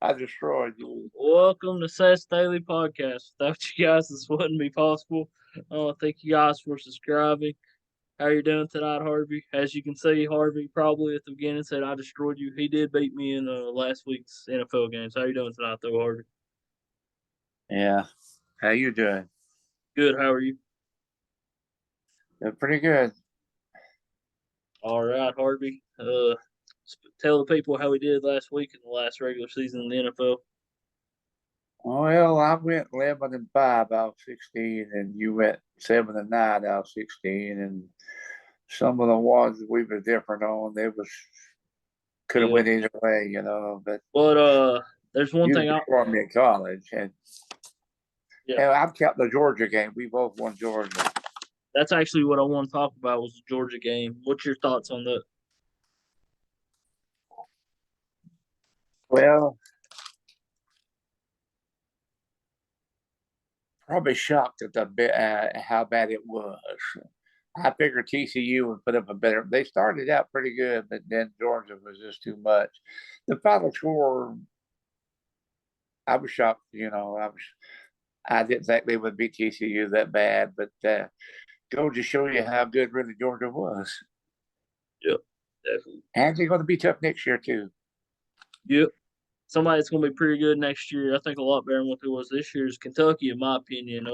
I destroyed you. Welcome to Seth's Daily Podcast. Without you guys, this wouldn't be possible. Thank you guys for subscribing. How are you doing tonight, Harvey? As you can see, Harvey probably at the beginning said I destroyed you. He did beat me in last week's NFL games. How are you doing tonight, though, Harvey? Yeah. How you doing? Good. How are you? Pretty good. All right, Harvey. Tell the people how we did last week in the last regular season in the NFL. Well, I went 11-5 out of 16, and you went 7-9 out of 16. And some of the ones that we were different on, they was could have Yeah, went either way, But but there's one you thing I destroyed me in college, and yeah. hell, I've kept the Georgia game. We both won Georgia. That's actually what I want to talk about was the Georgia game. What's your thoughts on that? Well, probably shocked at how bad it was. I figured TCU would put up a better. They started out pretty good, but then Georgia was just too much. The final score, I was shocked. I didn't think they would beat TCU that bad, but go to show you how good really Georgia was. Yep, definitely. And they're going to be tough next year too. Yep. Somebody that's going to be pretty good next year. I think a lot better than what it was this year is Kentucky, in my opinion.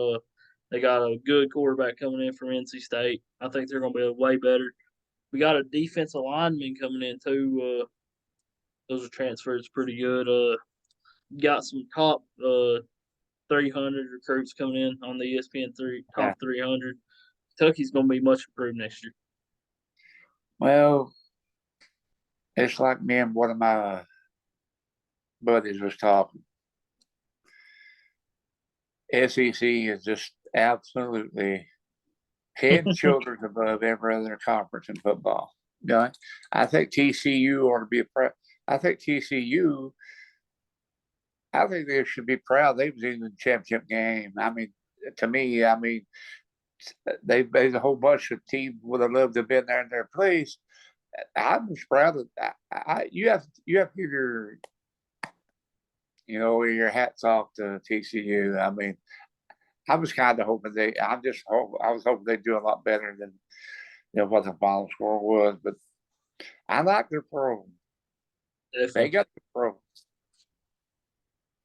They got a good quarterback coming in from NC State. I think they're going to be way better. We got a defensive lineman coming in too. Those are transfers pretty good. Got some top 300 recruits coming in on the ESPN Yeah. top 300. Kentucky's going to be much improved next year. Well, it's like me and one of my buddies was talking. SEC is just absolutely head and shoulders above every other conference in football. I think TCU ought to be I think TCU. I think they should be proud they was in the championship game. I mean, to me, there's a whole bunch of teams would have loved to have been there in their place. I'm just proud of. You have to give your hats off to TCU. I mean, I was kind of hoping I was hoping they'd do a lot better than what the final score was, but I like their pro. They Definitely, got the pro.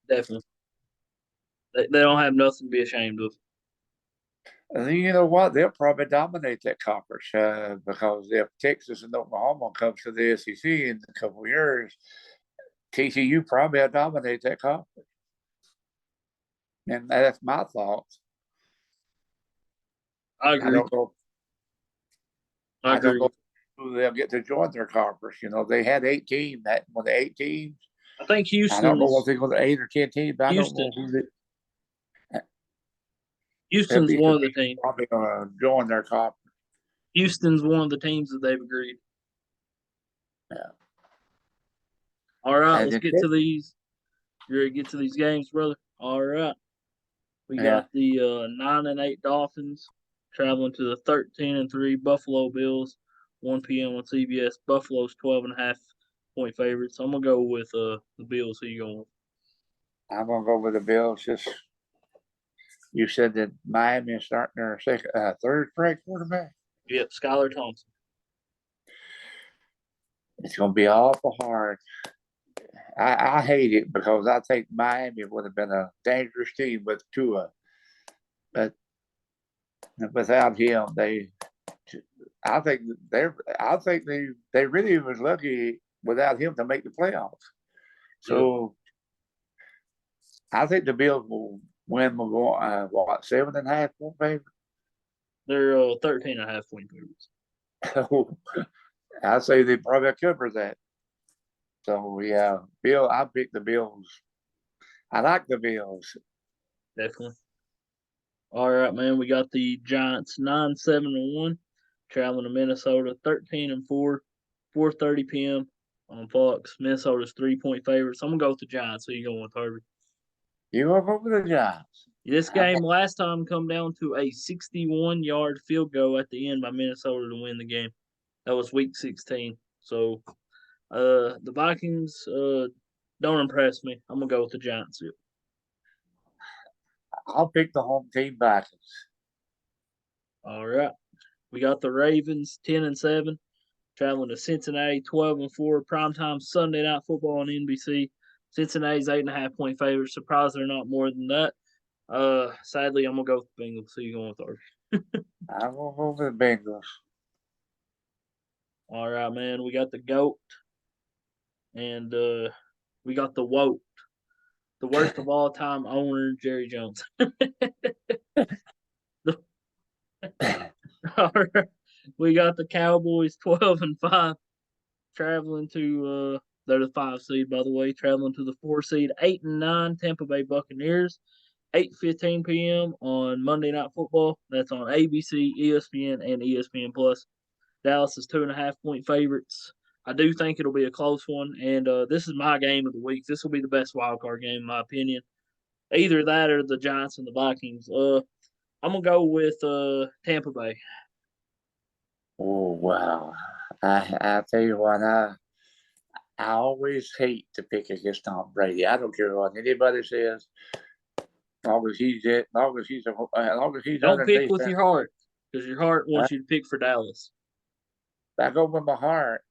definitely. They don't have nothing to be ashamed of. And then you know what? They'll probably dominate that conference because if Texas and Oklahoma comes to the SEC in a couple of years, TCU probably will dominate that conference. And that's my thoughts. I I agree. don't know. I I don't know agree. who they'll get to join their conference. They had 18. That one, the 8 teams. I think I don't know what Houston's they're going to 8 or 10 teams. I don't know Houston who they'll Houston's be. one of the teams. Probably going to join their conference. Houston's one of the teams that they've agreed. Yeah. All right, And let's then, get to these. You ready to get to these games, brother? All right. We yeah, got the 9-8 Dolphins traveling to the 13-3 Buffalo Bills, 1 p.m. on CBS. Buffalo's 12.5 point favorites. I'm gonna go with the Bills. Who you going with? I'm going to go with the Bills. Just you said that Miami is starting their third straight quarterback. Yep, Skylar Thompson. It's going to be awful hard. I hate it because I think Miami would have been a dangerous team with Tua, but without him, I think they really was lucky without him to make the playoffs. Yep, So I think the Bills will win. Will go 7.5 point favorite. they're 13.5 point favorites. I say they probably cover that. So yeah, I picked the Bills. I like the Bills. Definitely. All right, man. We got the Giants 9-7-1 traveling to Minnesota 13-4, 4:30 p.m. on Fox. Minnesota's 3-point favorites. I'm gonna go with the Giants. So you going with Harvey? You go over the Giants. This game last time come down to a 61-yard field goal at the end by Minnesota to win the game. That was Week 16. So the Vikings don't impress me. I'm gonna go with the Giants. I'll pick the home team Vikings. All right. We got the Ravens 10-7, traveling to Cincinnati 12-4. Primetime Sunday night football on NBC. Cincinnati's 8.5 point favorite. Surprised they're not more than that. Sadly, I'm gonna go with the Bengals. So you going with Harvey? I'm gonna go with the Bengals. All right, man. We got the GOAT, and we got the WOAT, the worst of all time owner, Jerry Jones. All right. We got the Cowboys 12-5, traveling to they're the 5 seed, by the way, traveling to the 4 seed, 8-9 Tampa Bay Buccaneers. 8:15 p.m. on Monday Night Football. That's on ABC, ESPN, and ESPN Plus. Dallas is 2.5 point favorites. I do think it'll be a close one, and this is my game of the week. This will be the best wild card game, in my opinion. Either that or the Giants and the Vikings. I'm gonna go with Tampa Bay. Oh wow! I tell you what, I always hate to pick against Tom Brady. I don't care what anybody says. As long as he's it, as long as he's Don't pick underneath with that, your heart, because your heart I, wants you to pick for Dallas. I go with my heart.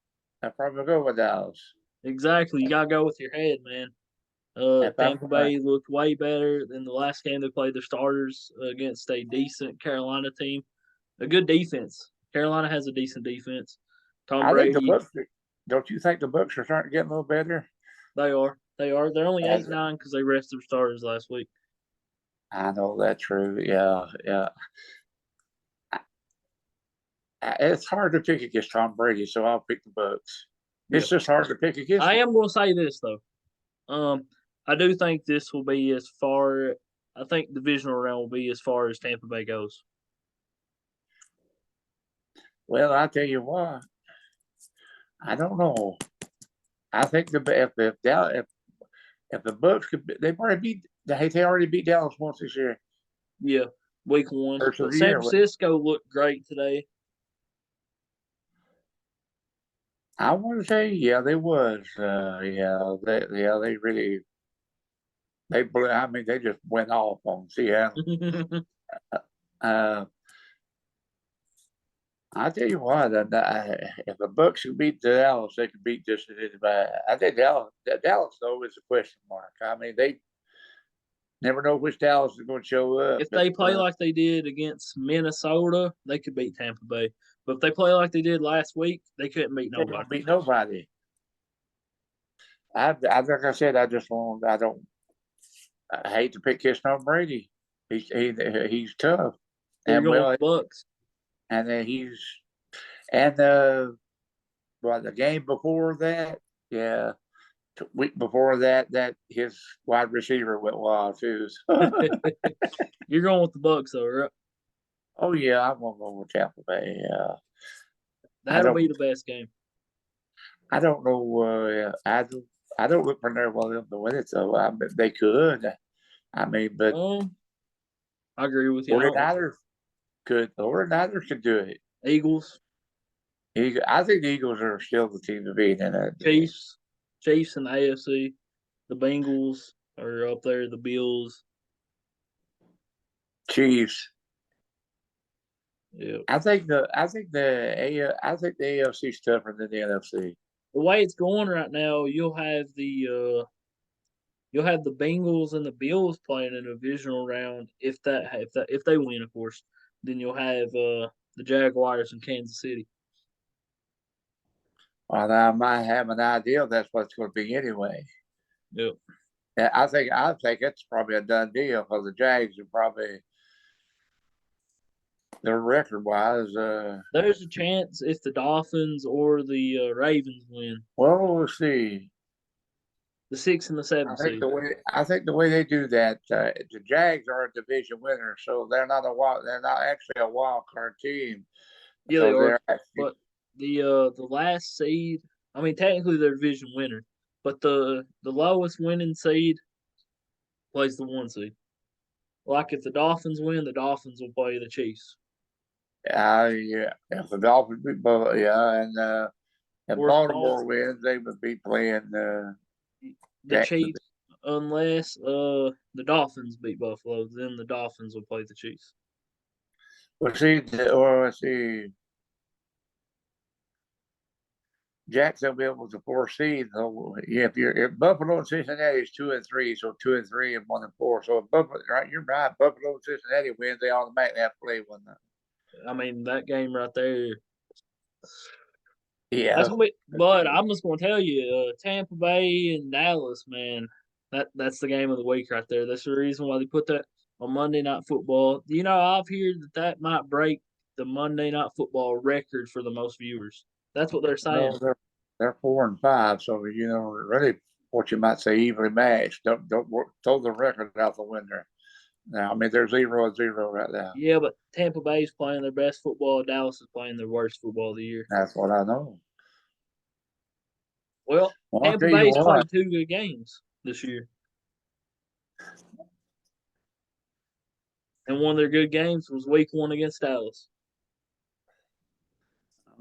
I probably go with Dallas. Exactly. You gotta go with your head, man. If I'm Tampa Bay looked way better than the last game they played their starters against a decent Carolina team. A good defense. Carolina has a decent defense. Tom I think the Brady, Bucks. Don't you think the Bucks are starting to get a little better? they are. They are. They're only As 8-9 because they rested their starters last week. I know that's true. Yeah, yeah. It's hard to pick against Tom Brady, so I'll pick the Bucks. Yeah. It's just hard to pick against I him. am going to say this though. I do think this will be as far. I think divisional round will be as far as Tampa Bay goes. Well, I tell you what, I don't know. I think if the Bucks could, they already beat. They already beat Dallas once this year. Yeah, week one. First of But the San year. Francisco looked great today. I want to say, yeah, they was. They really they blew. I mean, they just went off on Seattle. Uh, I tell you what, if the Bucks can beat Dallas, they can beat just anybody. I think Dallas though is a question mark. I mean, they never know which Dallas is going to show up. If they play like they did against Minnesota, they could beat Tampa Bay. But if they play like they did last week, they couldn't beat they nobody. don't beat nobody. Like I said, I just want. I don't. I hate to pick his Tom Brady. He's tough, So you're and going with well, the Bucks. and and the game before that, yeah, week before that, that his wide receiver went wild too. You're going with the Bucks, though, right? Oh yeah, I'm gonna go with Tampa Bay. I That'll be don't, the best game. I don't know. I don't look for them to win it. So I mean, they could. I mean, but I agree with you. I don't. 49ers could. 49ers could do it. Eagles, I think the Eagles are still the team to beat in it. Chiefs, and the AFC. The Bengals are up there. The Bills. Chiefs. Yeah. I think the AFC is tougher than the NFC. The way it's going right now, you'll have the Bengals and the Bills playing in a divisional round. If they win, of course, then you'll have the Jaguars and Kansas City. Well, I might have an idea that's what it's going to be anyway. Yep. I think it's probably a done deal because the Jags are probably their record wise. There's a chance if the Dolphins or the Ravens win, Well, we'll see. the 6 and the 7 seed. I think the way they do that, the Jags are a division winner, so they're not actually a wild card team. Yeah, they So are. they're actually But the last seed, I mean, technically they're division winner, but the lowest winning seed plays the 1 seed. Like if the Dolphins win, the Dolphins will play the Chiefs. yeah. If the Dolphins beat yeah, and if Or if Baltimore wins, they would be playing. the Jacksonville. Chiefs, unless the Dolphins beat Buffalo, then the Dolphins will play the Chiefs. Or let's see, Jacksonville was a 4 seed. So yeah, if Buffalo and Cincinnati is 2-3, so 2-3 and 1-4. So if Buffalo, right, you're right. Buffalo and Cincinnati wins, they automatically have to play one. I mean, that game right there, that's Yeah, gonna be. But I'm just gonna tell you, Tampa Bay and Dallas, man, that's the game of the week right there. That's the reason why they put that on Monday Night Football. You know, I've heard that might break the Monday Night Football record for the most viewers. That's what they're saying. no, they're 4-5. So really, what you might say evenly matched. Don't throw the record out the window. Now, I mean, they're 0-0 right now. Yeah, but Tampa Bay's playing their best football. Dallas is playing their worst football of the year. That's what I know. Well, Well, I'll Tampa tell you Bay's what. played 2 good games this year, and one of their good games was Week 1 against Dallas.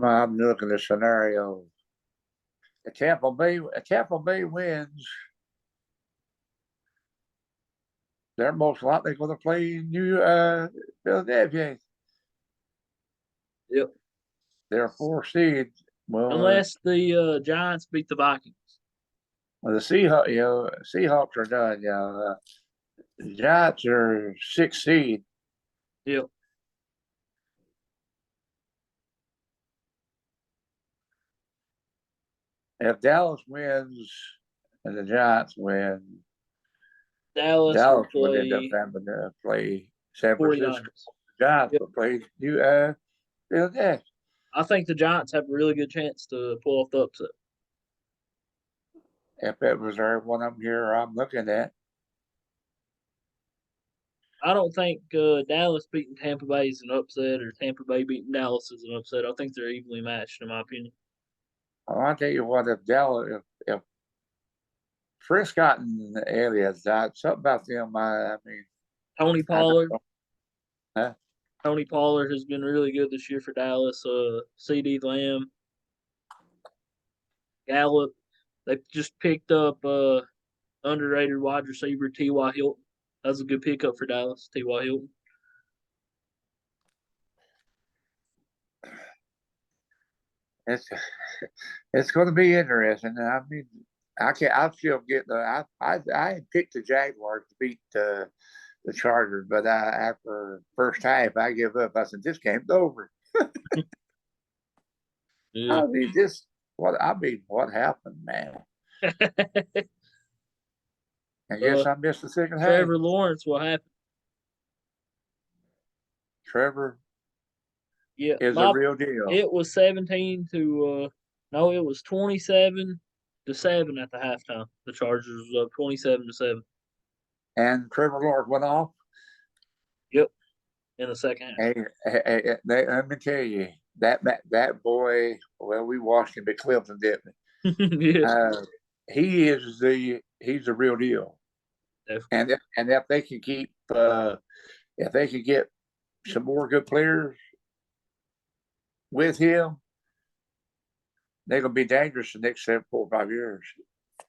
I'm looking at the scenario. Tampa Bay wins. They're most likely going to play New Philadelphia. Yep. They're 4 seed. Well, Unless the Giants beat the Vikings. the Seahawks are done. The Giants are 6 seed. Yep. If Dallas wins and the Giants win, Dallas will Dallas would end up play having to play San Francisco. 49ers. The Giants Yep. would play New Philadelphia. I think the Giants have a really good chance to pull off the upset. If it was there, one of them here I'm looking at. I don't think Dallas beating Tampa Bay is an upset, or Tampa Bay beating Dallas is an upset. I think they're evenly matched, in my opinion. Well, I'll tell you what, if Prescott and Elias died, something about them, I mean, Tony I don't Pollard. know. Huh? Tony Pollard has been really good this year for Dallas. CD Lamb, Gallup. They just picked up underrated wide receiver T.Y. Hilton. That was a good pickup for Dallas, T.Y. Hilton. It's it's going to be interesting. I mean, I can't. I still get the. I picked the Jaguars to beat the Chargers, but after first half, I give up. I said this game's over. Yeah. I mean, what happened, man? I guess uh, I missed the second half. Trevor Lawrence, what happened? Trevor Yeah, is a real deal. it was 17 to no, it was 27-7 at the halftime. The Chargers was up 27-7. And Trevor Lawrence went off. Yep, in the second half. Let me tell you that boy. Well, we watched him at Clemson, didn't we? Yeah, He's the real deal. definitely. And if they could get some more good players with him, they're gonna be dangerous the next 4 or 5 years.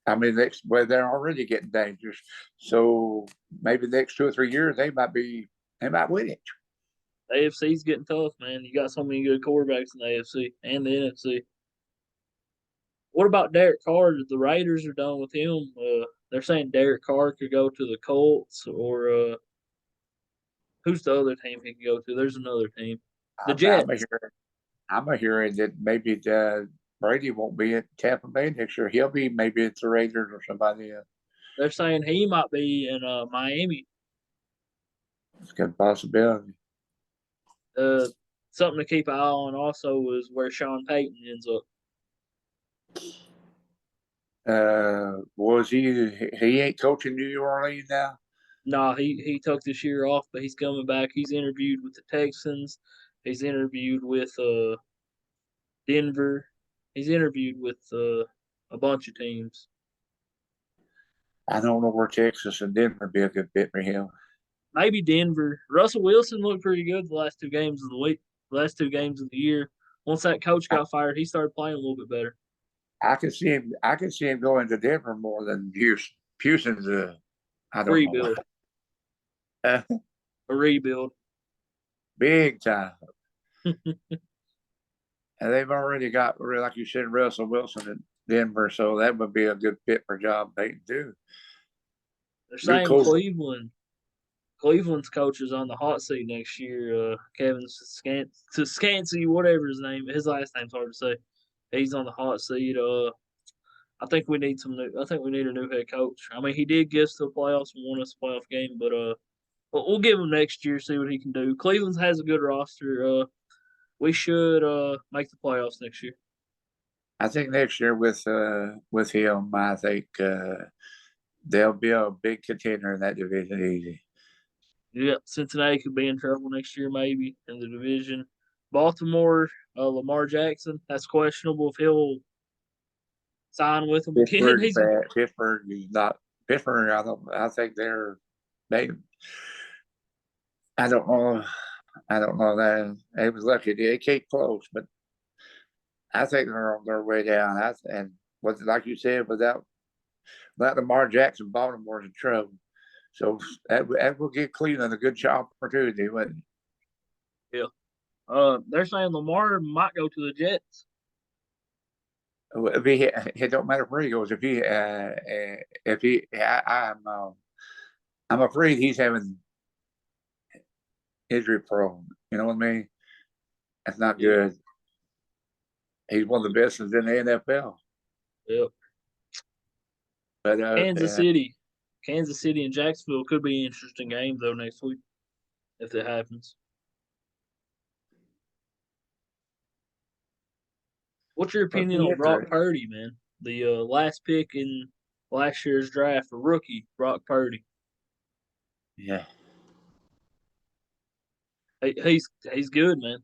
I mean, they're already getting dangerous. So maybe the next 2 or 3 years they might win it. The AFC's getting tough, man. You got so many good quarterbacks in the AFC and the NFC. What about Derek Carr? The Raiders are done with him. They're saying Derek Carr could go to the Colts, or who's the other team he could go to? There's another team, the Jets. I'm a hearing that maybe Brady won't be at Tampa Bay next year. He'll be maybe at the Raiders or somebody else. They're saying he might be in Miami. It's a good possibility. Uh, Something to keep an eye on also is where Sean Payton ends up. Was he ain't coaching New Orleans now? Nah, he took this year off, but he's coming back. He's interviewed with the Texans. He's interviewed with Denver. He's interviewed with a bunch of teams. I don't know where Texas and Denver be a good fit for him. Maybe Denver. Russell Wilson looked pretty good the last 2 games of the week, the last 2 games of the year. Once that coach got fired, he started playing a little bit better. I could see him. I could see him going to Denver more than Houston. Houston's I don't know, Rebuild, a rebuild. big time, and they've already got, like you said, Russell Wilson in Denver, so that would be a good fit for John Payton too. They're Good saying coach. Cleveland's coach is on the hot seat next year. Kevin Scansy, whatever his name, his last name's hard to say. He's on the hot seat. I think we need I think we need a new head coach. I mean, he did get us to the playoffs and won us a playoff game, but we'll give him next year, see what he can do. Cleveland has a good roster. We should make the playoffs next year. I think next year with him, I think they'll be a big contender in that division easy. Yeah, Cincinnati could be in trouble next year, maybe in the division. Baltimore, Lamar Jackson. That's questionable if he'll sign with them again. Pittsburgh's bad. Pittsburgh is not Pittsburgh. I don't. I think they. I don't know. I don't know that they was lucky. They came close, but I think they're on their way down. And what, like you said, without Lamar Jackson, Baltimore's in trouble. So that will give Cleveland a good opportunity, wouldn't Yeah. They're saying Lamar might go to the Jets. it? It don't matter where he goes. I'm afraid he's having injury prone. You know what I mean? That's not good. He's one of the best in the NFL. Yep. But Kansas City and Jacksonville could be an interesting game though next week if it happens. What's your opinion on Brock Purdy, man? The last pick in last year's draft, a rookie, Brock Purdy. Yeah. He's good, man.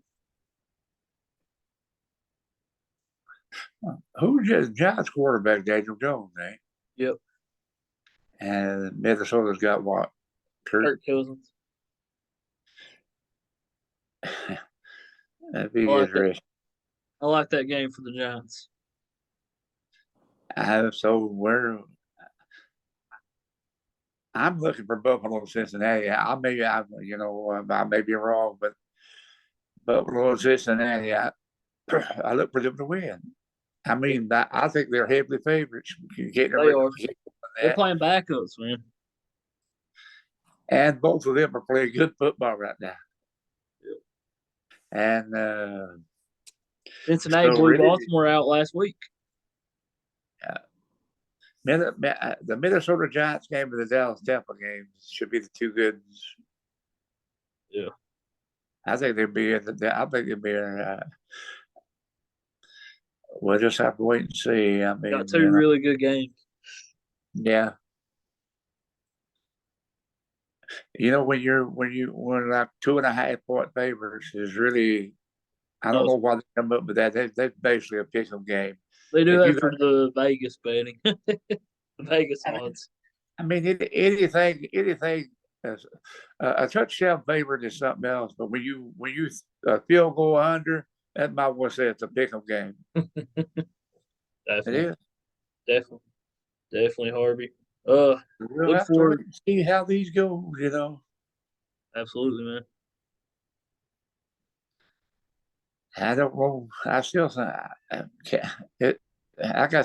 Who's just Giants quarterback, Daniel Jones, eh? Yep. And Minnesota's got what? Kirk Cousins. That'd be interesting. I like that game for the Giants. I'm looking for Buffalo, Cincinnati. I may be wrong, but Buffalo, Cincinnati, I look for them to win. I mean, I think they're heavily favorites. They are. They're playing backups, man. And both of them are playing good football right now. Yep. And Cincinnati blew Baltimore out last week. The Minnesota Giants game and the Dallas Tampa game should be the two good. Yeah, I think they'll be. We'll just have to wait and see. I mean, got two really good games. Yeah. When like 2.5 point favorites is really, I don't know why they come up with that. That's basically a pick'em game. They do that for the Vegas betting, the Vegas odds. I mean, anything. A touchdown favorite is something else, but when you field goal under, that might well say it's a pick'em game. Definitely. It is. Definitely, Harvey. We'll look forward to see how these go. Absolutely, man. I don't know. I still think like I said.